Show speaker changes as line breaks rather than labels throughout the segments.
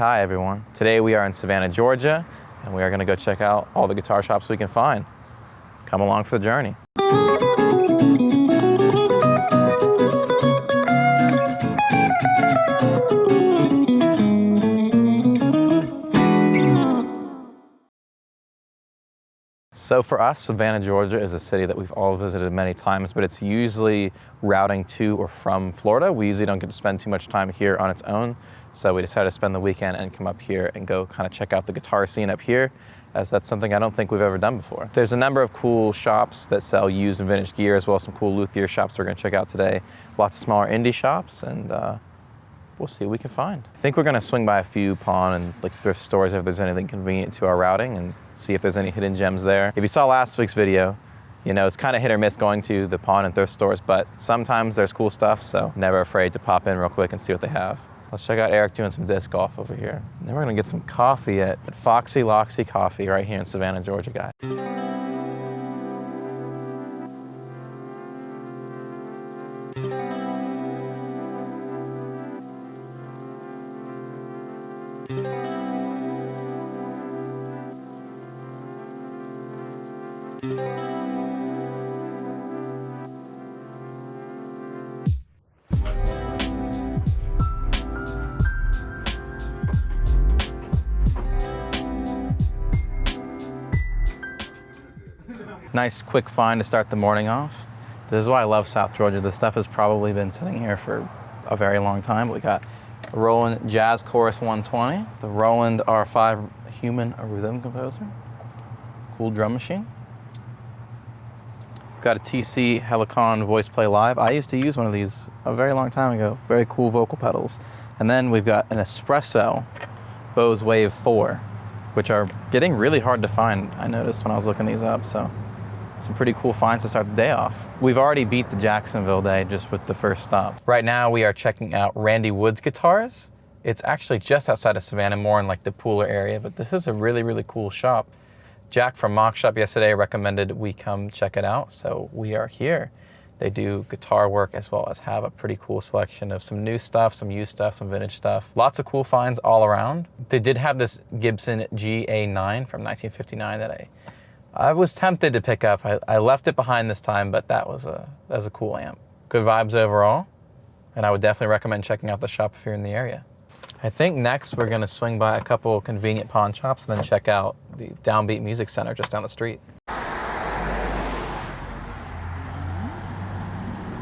Hi everyone. Today we are in Savannah, Georgia, and we are going to go check out all the guitar shops we can find. Come along for the journey. So for us, Savannah, Georgia is a city that we've all visited many times, but it's usually routing to or from Florida. We usually don't get to spend too much time here on its own, so we decided to spend the weekend and come up here and go kind of check out the guitar scene up here, as that's something I don't think we've ever done before. There's a number of cool shops that sell used and vintage gear, as well as some cool luthier shops we're going to check out today. Lots of smaller indie shops, and we'll see what we can find. I think we're going to swing by a few pawn and thrift stores if there's anything convenient to our routing, and see if there's any hidden gems there. If you saw last week's video, you know it's kind of hit or miss going to the pawn and thrift stores, but sometimes there's cool stuff, so never afraid to pop in real quick and see what they have. Let's check out Eric doing some disc golf over here. And then we're gonna get some coffee at Foxy Loxy Coffee right here in Savannah, Georgia, guys. Nice quick find to start the morning off. This is why I love South Georgia. This stuff has probably been sitting here for a very long time. We got a Roland Jazz Chorus 120, the Roland R5 Human Rhythm Composer, cool drum machine. We've got a TC Helicon Voice Play Live. I used to use one of these a very long time ago. Very cool vocal pedals. And then we've got an Espresso Bose Wave 4, which are getting really hard to find, I noticed when I was looking these up, so some pretty cool finds to start the day off. We've already beat the Jacksonville day just with the first stop. Right now we are checking out Randy Wood's Guitars. It's actually just outside of Savannah, more in like the Pooler area, but this is a really, really cool shop. Jack from Mock Shop yesterday recommended we come check it out, so we are here. They do guitar work as well as have a pretty cool selection of some new stuff, some used stuff, some vintage stuff. Lots of cool finds all around. They did have this Gibson GA9 from 1959 that I was tempted to pick up. I left it behind this time, but that was a cool amp. Good vibes overall, and I would definitely recommend checking out the shop if you're in the area. I think next we're gonna swing by a couple convenient pawn shops and then check out the Downbeat Music Center just down the street.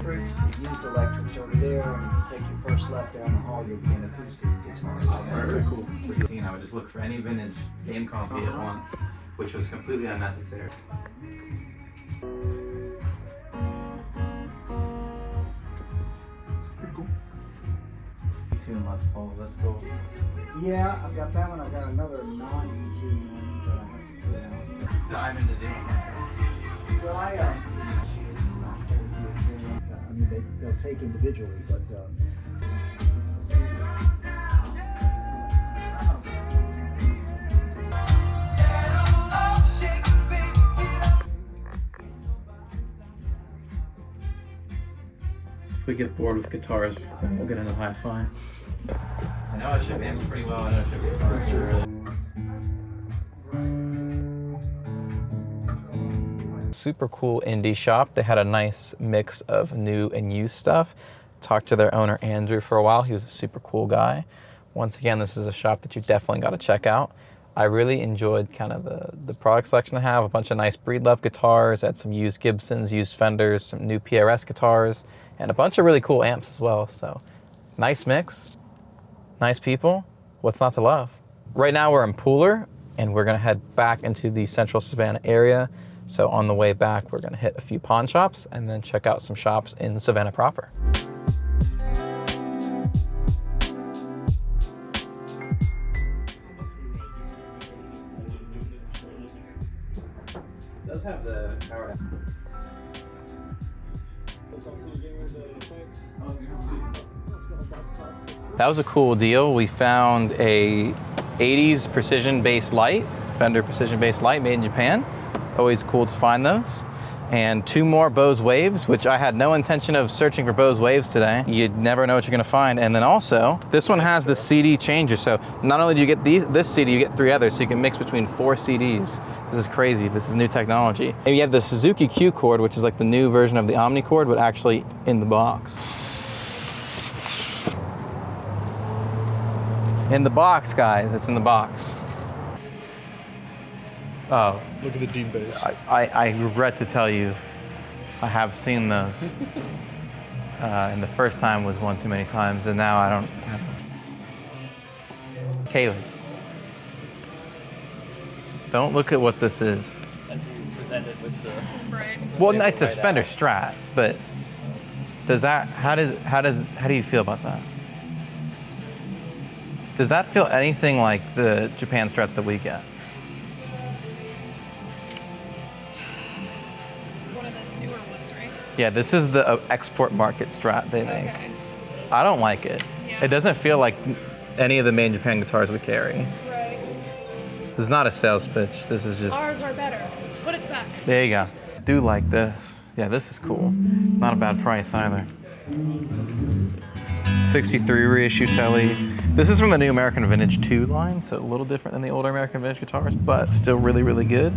The used electrics over there, and if you take your first left down the hall, you'll be an acoustic guitar.
Oh, very cool. I would just look for any vintage game console at once, which was completely unnecessary. Pretty cool. Tune Les Paul, that's cool.
Yeah, I've got that one. I've got another non-ET one that I have to put out.
Let's dive into doing that.
Well, I mean, they'll take individually, but
if we get bored with guitars, then we'll get into hi-fi. I know I ship amps pretty well. I know I ship guitars really. Super cool indie shop. They had a nice mix of new and used stuff. Talked to their owner Andrew for a while. He was a super cool guy. Once again, this is a shop that you definitely got to check out. I really enjoyed kind of the product selection they have. A bunch of nice Breedlove guitars, had some used Gibsons, used Fenders, some new PRS guitars, and a bunch of really cool amps as well. So nice mix, nice people. What's not to love? Right now we're in Pooler, and we're gonna head back into the central Savannah area. So on the way back, we're gonna hit a few pawn shops and then check out some shops in Savannah proper. It does have the power. That was a cool deal. We found a 80s precision bass light, Fender precision bass light made in Japan. Always cool to find those. and 2 more Bose Waves, which I had no intention of searching for Bose Waves today. You'd never know what you're gonna find. And then also, this one has the CD changer. So not only do you get this CD, you get 3 others, so you can mix between 4 CDs. This is crazy, this is new technology. And you have the Suzuki Q cord, which is like the new version of the Omni cord, but actually in the box. In the box, guys, it's in the box. Oh.
Look at the deep bass.
I regret to tell you, I have seen those. And the first time was one too many times, and now I don't. Caleb, don't look at what this is.
As you presented with the. Right.
Well, it's a Fender Strat, but does that? How do you feel about that? Does that feel anything like the Japan Strats that we get? Yeah, this is the export market Strat they make. Okay. I don't like it. Yeah. It doesn't feel like any of the main Japan guitars we carry.
Right.
This is not a sales pitch. This is just...
Ours are better. Put it back.
There you go. I do like this. Yeah, this is cool. Not a bad price either. 63 reissue telly. This is from the new American Vintage 2 line, so a little different than the older American Vintage guitars, but still really, really good.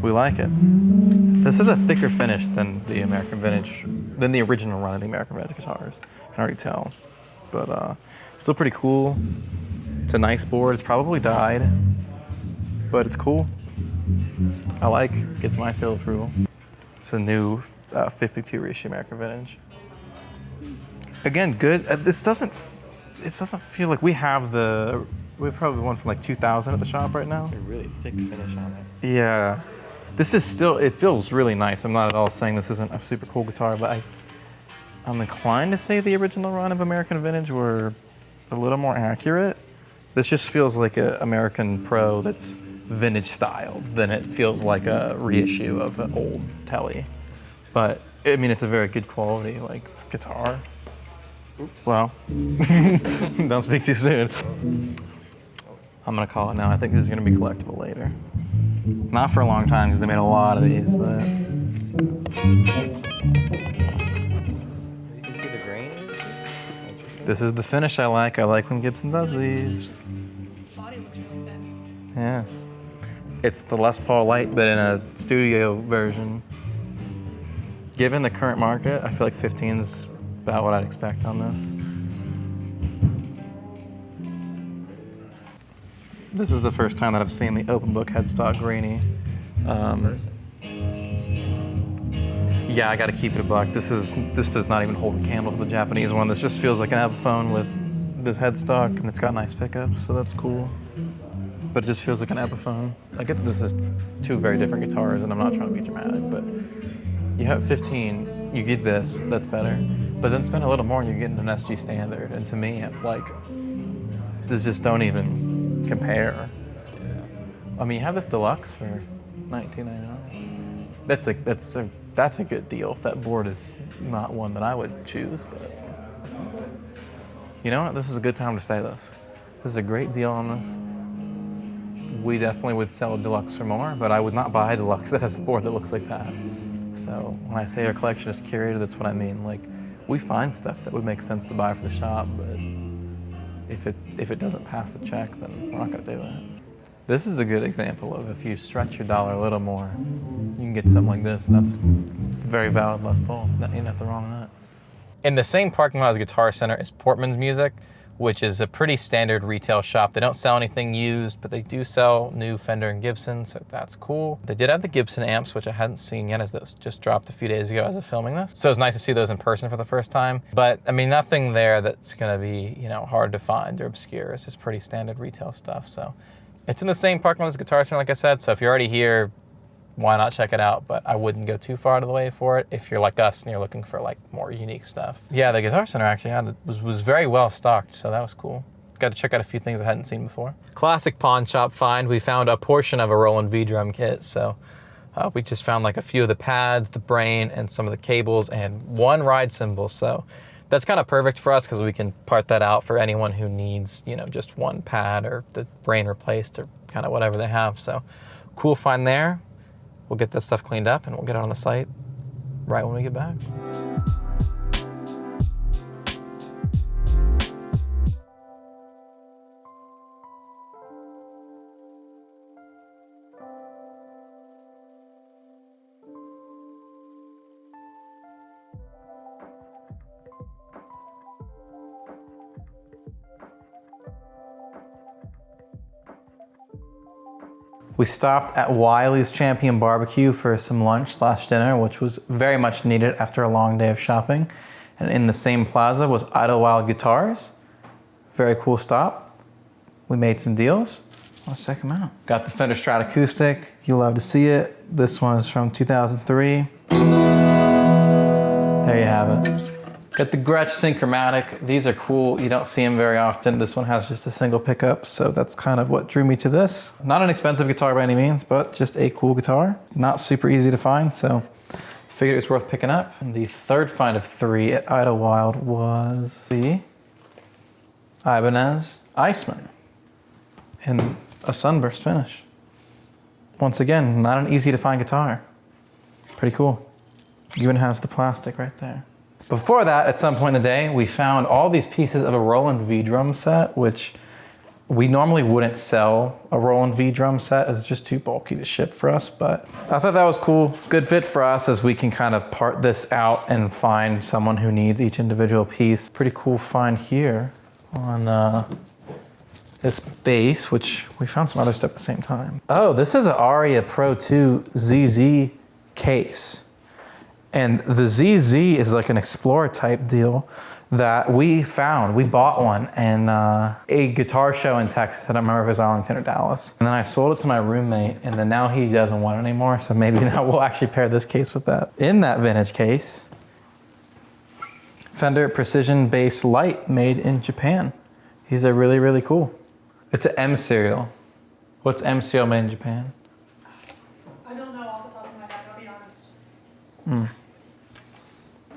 We like it. This is a thicker finish than the American Vintage, than the original run of the American Vintage guitars. I can already tell. But still pretty cool. It's a nice board. It's probably dyed, but it's cool. I like, gets my seal approval. It's a new 52 reissue American Vintage. Again, good. This doesn't feel like we have probably one from like 2000 at the shop right now.
It's a really thick finish on it.
Yeah. This is still, it feels really nice. I'm not at all saying this isn't a super cool guitar, but I'm inclined to say the original run of American Vintage were a little more accurate. This just feels like an American Pro that's vintage style than it feels like a reissue of an old telly. But I mean, it's a very good quality like guitar. Oops. Well, don't speak too soon. I'm gonna call it now. I think this is gonna be collectible later. Not for a long time because they made a lot of these, but.
You can see the grain.
This is the finish I like. I like when Gibson does these.
Body looks really thin.
Yes. It's the Les Paul Lite, but in a studio version. Given the current market, I feel like 15 is about what I'd expect on this. This is the first time that I've seen the open book headstock greenie. Yeah, I gotta keep it a buck. This does not even hold a candle to the Japanese one. This just feels like an Epiphone with this headstock, and it's got nice pickups, so that's cool. But it just feels like an Epiphone. I get that this is 2 very different guitars, and I'm not trying to be dramatic, but you have 15, you get this, that's better. But then spend a little more and you're getting an SG Standard. And to me, I'm like, these just don't even compare. I mean, you have this deluxe for $19.99. That's a good deal. That board is not one that I would choose, but you know what? This is a good time to say this. This is a great deal on this. We definitely would sell a deluxe for more, but I would not buy a deluxe that has a board that looks like that. So when I say our collection is curated, that's what I mean. Like, we find stuff that would make sense to buy for the shop, but if it doesn't pass the check, then we're not gonna do it. This is a good example of if you stretch your dollar a little more, you can get something like this, and that's very valid Les Paul. Ain't nothing wrong with that. In the same parking lot as Guitar Center is Portman's Music, which is a pretty standard retail shop. They don't sell anything used, but they do sell new Fender and Gibson, so that's cool. They did have the Gibson amps, which I hadn't seen yet, as those just dropped a few days ago as of filming this. So it's nice to see those in person for the first time. But I mean, nothing there that's gonna be, hard to find or obscure. It's just pretty standard retail stuff. So it's in the same parking lot as Guitar Center, like I said. So if you're already here, why not check it out? But I wouldn't go too far out of the way for it if you're like us and you're looking for like more unique stuff. Yeah, the Guitar Center actually was very well stocked, so that was cool. Got to check out a few things I hadn't seen before. Classic pawn shop find. We found a portion of a Roland V drum kit, so we just found like a few of the pads, the brain, and some of the cables, and one ride cymbal. So that's kind of perfect for us because we can part that out for anyone who needs, just one pad or the brain replaced or kind of whatever they have. So cool find there. we'll get that stuff cleaned up and we'll get it on the site right when we get back. We stopped at Wiley's Champion Barbecue for some lunch/dinner, which was very much needed after a long day of shopping. And in the same plaza was Idlewild Guitars. Very cool stop. We made some deals. Let's check them out. Got the Fender Strat Acoustic. You'll love to see it. This one is from 2003. There you have it. Got the Gretsch Synchromatic. These are cool. You don't see them very often. This one has just a single pickup, so that's kind of what drew me to this. Not an expensive guitar by any means, but just a cool guitar. Not super easy to find, so figured it was worth picking up. And the third find of 3 at Idlewild was the Ibanez Iceman in a sunburst finish. Once again, not an easy to find guitar. Pretty cool. Even has the plastic right there. Before that, at some point in the day, we found all these pieces of a Roland V drum set, which we normally wouldn't sell a Roland V drum set as it's just too bulky to ship for us, but I thought that was cool. Good fit for us as we can kind of part this out and find someone who needs each individual piece. Pretty cool find here on this bass, which we found some other stuff at the same time. Oh, this is an Aria Pro 2 ZZ case. And the ZZ is like an Explorer type deal that we found. We bought one in a guitar show in Texas. I don't remember if it was Arlington or Dallas. And then I sold it to my roommate, and then now he doesn't want it anymore, so maybe now we'll actually pair this case with that. In that vintage case, Fender Precision Bass Lite made in Japan. These are really, really cool. It's an M serial. What's M serial made in Japan?
I don't know off the top of my head, I'll be honest.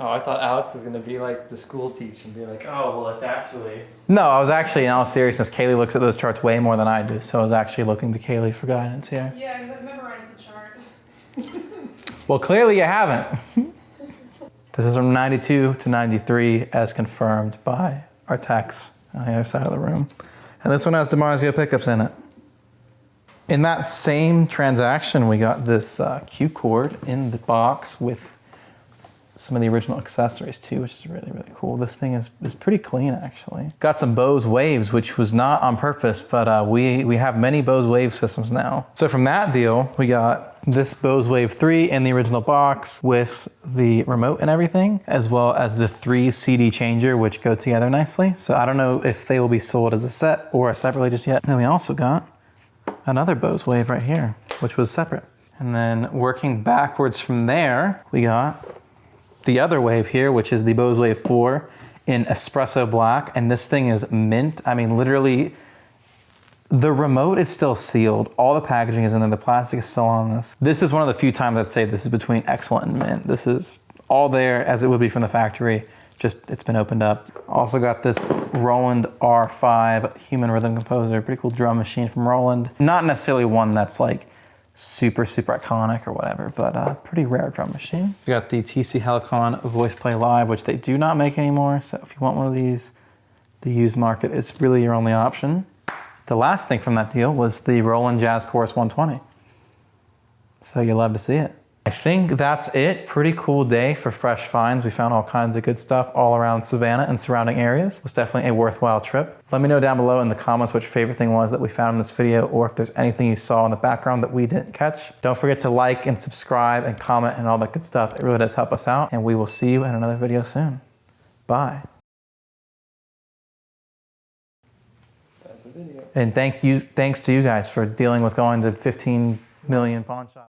Oh, I thought Alex was gonna be like the school teacher and be like, oh, well, it's actually.
No, I was actually, in all seriousness, Kaylee looks at those charts way more than I do, so I was actually looking to Kaylee for guidance here.
Yeah, because I've memorized the chart.
Well, clearly you haven't. This is from 92 to 93 as confirmed by our techs on the other side of the room. And this one has DiMarzio pickups in it. In that same transaction, we got this Q cord in the box with some of the original accessories too, which is really, really cool. This thing is pretty clean, actually. Got some Bose Waves, which was not on purpose, but we have many Bose Wave systems now. So from that deal, we got this Bose Wave 3 in the original box with the remote and everything, as well as the 3 CD changer, which go together nicely. So I don't know if they will be sold as a set or separately just yet. Then we also got another Bose Wave right here, which was separate. And then working backwards from there, we got the other wave here, which is the Bose Wave 4 in espresso black. And this thing is mint. I mean, literally, the remote is still sealed. All the packaging is in there. The plastic is still on this. This is one of the few times I'd say this is between excellent and mint. This is all there as it would be from the factory. Just, it's been opened up. Also got this Roland R5 Human Rhythm Composer. Pretty cool drum machine from Roland. Not necessarily one that's like super, super iconic or whatever, but a pretty rare drum machine. We got the TC Helicon Voice Play Live, which they do not make anymore. So if you want one of these, the used market is really your only option. The last thing from that deal was the Roland Jazz Chorus 120. So you'll love to see it. I think that's it. Pretty cool day for fresh finds. We found all kinds of good stuff all around Savannah and surrounding areas. It was definitely a worthwhile trip. Let me know down below in the comments what your favorite thing was that we found in this video, or if there's anything you saw in the background that we didn't catch. Don't forget to like and subscribe and comment and all that good stuff. It really does help us out, and we will see you in another video soon. Bye.
That's a video.
And thanks to you guys for dealing with going to 15 million pawn shops.